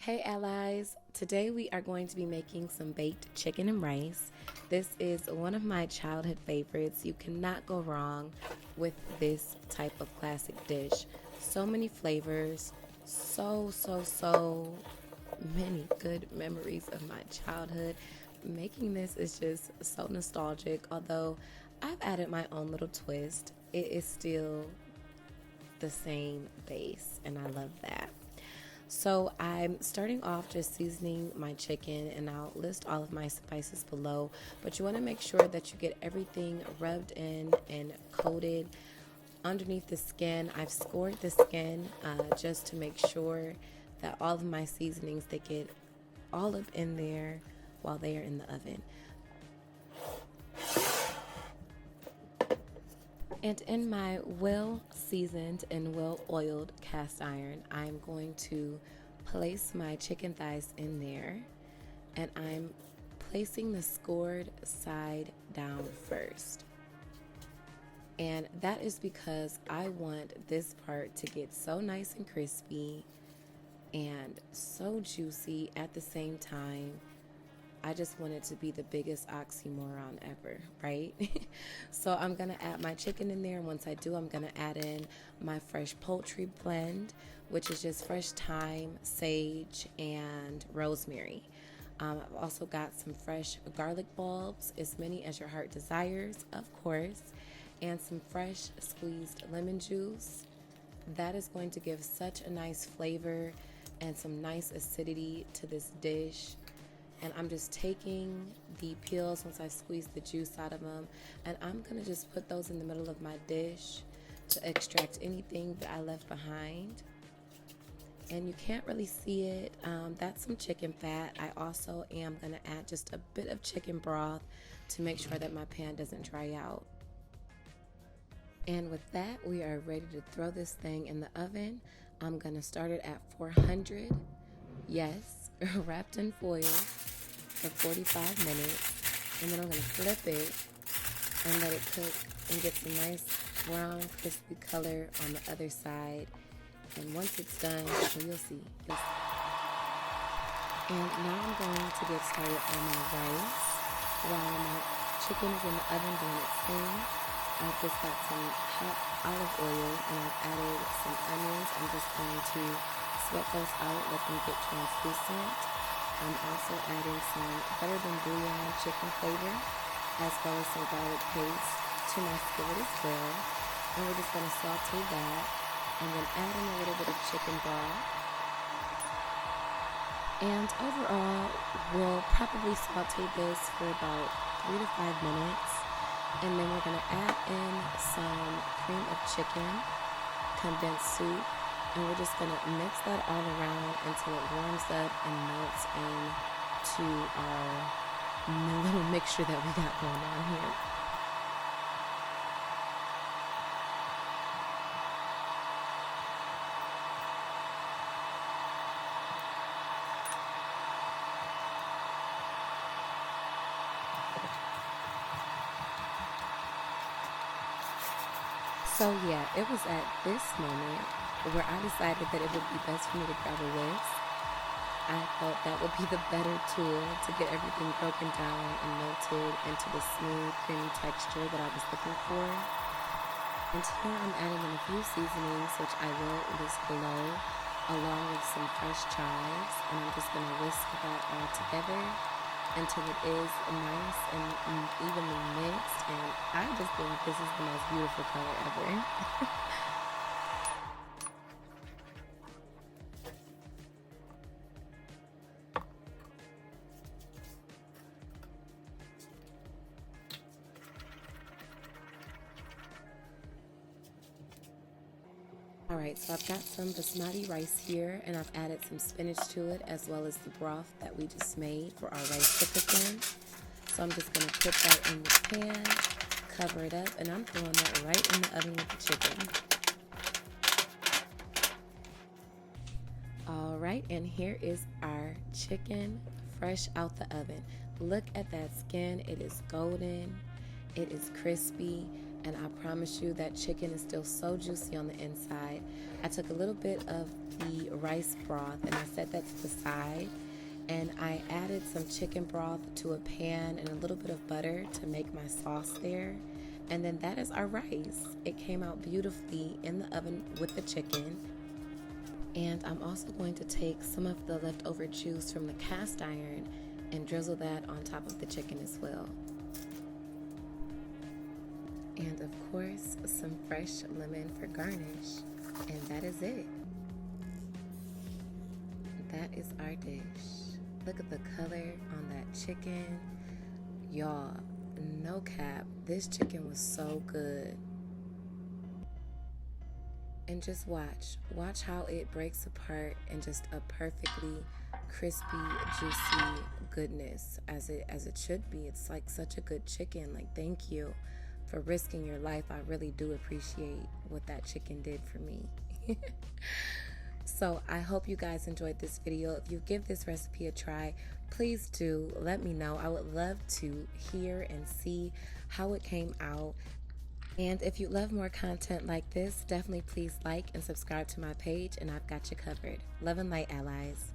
Hey allies, today we are going to be making some baked chicken and rice. This is one of my childhood favorites. You cannot go wrong with this type of classic dish. So many flavors, so many good memories of my childhood. Making this is just so nostalgic, although I've added my own little twist. It is still the same base, and I love that. So I'm starting off just seasoning my chicken, and I'll list all of my spices below, but you want to make sure that you get everything rubbed in and coated underneath the skin. I've scored the skin just to make sure that all of my seasonings, they get all up in there while they are in the oven. And in my well-seasoned and well-oiled cast iron, I'm going to place my chicken thighs in there, and I'm placing the scored side down first. And that is because I want this part to get so nice and crispy and so juicy at the same time. I just want it to be the biggest oxymoron ever, right? So I'm going to add my chicken in there. And once I do, I'm going to add in my fresh poultry blend, which is just fresh thyme, sage, and rosemary. I've also got some fresh garlic bulbs, as many as your heart desires, of course, and some fresh squeezed lemon juice. That is going to give such a nice flavor and some nice acidity to this dish. And I'm just taking the peels once I squeeze the juice out of them, and I'm going to just put those in the middle of my dish to extract anything that I left behind. And you can't really see it. That's some chicken fat. I also am going to add just a bit of chicken broth to make sure that my pan doesn't dry out. And with that, we are ready to throw this thing in the oven. I'm going to start it at 400. Yes, wrapped in foil for 45 minutes, and then I'm going to flip it and let it cook and get some nice brown crispy color on the other side. And once it's done, well, you'll see. And now I'm going to get started on my rice while my chicken is in the oven doing its thing. I've just got some hot olive oil, and I've added some onions. I'm just going to sweat those out, let them get translucent. I'm also adding some better than bouillon chicken flavor, as well as some garlic paste to my skillet as well. And we're just going to saute that, and then add in a little bit of chicken broth. And overall, we'll probably saute this for about 3 to 5 minutes. And then we're going to add in some cream of chicken, condensed soup, and we're just going to mix that all around until it warms up and melts into our little mixture that we got going on here. So yeah, it was at this moment where I decided that it would be best for me to grab a whisk. I thought that would be the better tool to get everything broken down and melted into the smooth, creamy texture that I was looking for. And here I'm adding in a few seasonings, which I will list below, along with some fresh chives. And I'm just going to whisk that all together until it is nice and evenly mixed. And I just think this is the most beautiful color ever. Alright, so I've got some basmati rice here, and I've added some spinach to it, as well as the broth that we just made for our rice to cook in. So I'm just going to put that in the pan, cover it up, and I'm throwing that right in the oven with the chicken. Alright, and here is our chicken fresh out the oven. Look at that skin. It is golden. It is crispy. and I promise you that chicken is still so juicy on the inside. I took a little bit of the rice broth and I set that to the side, and I added some chicken broth to a pan and a little bit of butter to make my sauce there. And then that is our rice. It came out beautifully in the oven with the chicken. And I'm also going to take some of the leftover juice from the cast iron and drizzle that on top of the chicken as well. And of course, some fresh lemon for garnish. And that is it. That is our dish. Look at the color on that chicken. Y'all, no cap, this chicken was so good. And just watch how it breaks apart in just a perfectly crispy, juicy goodness as it should be. It's like such a good chicken. Like, thank you for risking your life. I really do appreciate what that chicken did for me. So I hope you guys enjoyed this video. If you give this recipe a try, please do let me know. I would love to hear and see how it came out. And if you love more content like this, definitely please like and subscribe to my page, and I've got you covered. Love and light, allies.